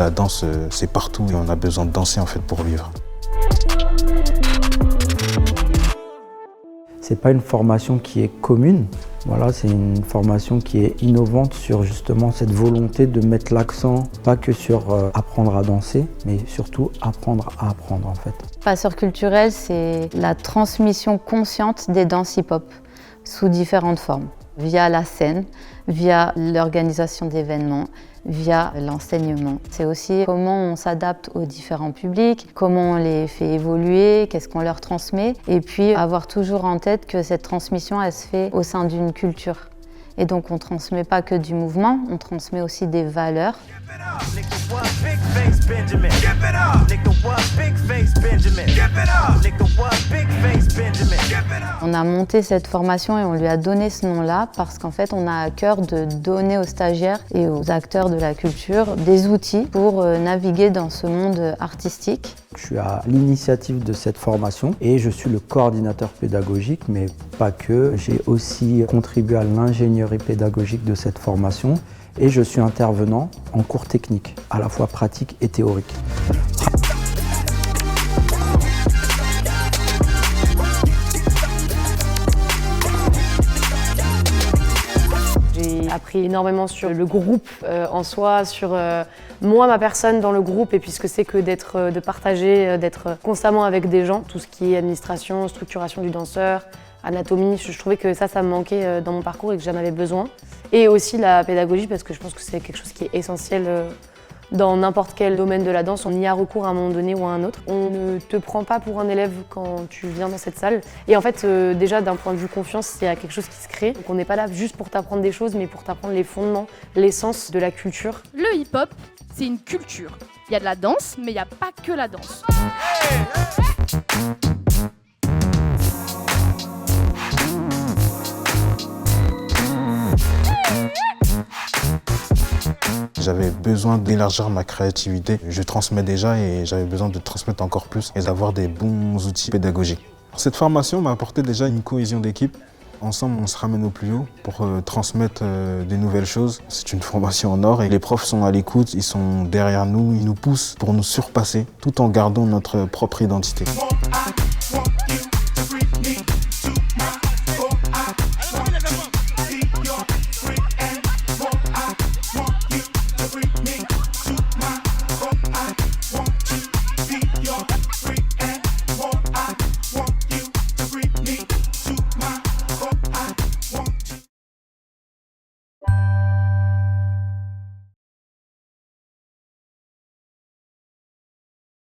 La danse, c'est partout et on a besoin de danser en fait pour vivre. C'est pas une formation qui est commune. Voilà, c'est une formation qui est innovante sur justement cette volonté de mettre l'accent pas que sur apprendre à danser, mais surtout apprendre à apprendre en fait. Passeur culturel, c'est la transmission consciente des danses hip-hop sous différentes formes, via la scène, via l'organisation d'événements, via l'enseignement. C'est aussi comment on s'adapte aux différents publics, comment on les fait évoluer, qu'est-ce qu'on leur transmet, et puis avoir toujours en tête que cette transmission, elle se fait au sein d'une culture. Et donc on ne transmet pas que du mouvement, on transmet aussi des valeurs. On a monté cette formation et on lui a donné ce nom-là parce qu'en fait on a à cœur de donner aux stagiaires et aux acteurs de la culture des outils pour naviguer dans ce monde artistique. Je suis à l'initiative de cette formation et je suis le coordinateur pédagogique, mais pas que. J'ai aussi contribué à l'ingénierie pédagogique de cette formation et je suis intervenant en cours technique, à la fois pratique et théorique. J'ai appris énormément sur le groupe en soi, sur moi, ma personne dans le groupe et puis ce que c'est que de partager, d'être constamment avec des gens. Tout ce qui est administration, structuration du danseur, anatomie, je trouvais que ça me manquait dans mon parcours et que j'en avais besoin. Et aussi la pédagogie parce que je pense que c'est quelque chose qui est essentiel dans n'importe quel domaine de la danse. On y a recours à un moment donné ou à un autre. On ne te prend pas pour un élève quand tu viens dans cette salle. Et en fait, déjà d'un point de vue confiance, il y a quelque chose qui se crée. Donc on n'est pas là juste pour t'apprendre des choses, mais pour t'apprendre les fondements, l'essence de la culture. Le hip-hop, c'est une culture. Il y a de la danse, mais il n'y a pas que la danse. J'avais besoin d'élargir ma créativité. Je transmets déjà et j'avais besoin de transmettre encore plus et d'avoir des bons outils pédagogiques. Cette formation m'a apporté déjà une cohésion d'équipe. Ensemble, on se ramène au plus haut pour transmettre des nouvelles choses. C'est une formation en or et les profs sont à l'écoute, ils sont derrière nous, ils nous poussent pour nous surpasser tout en gardant notre propre identité.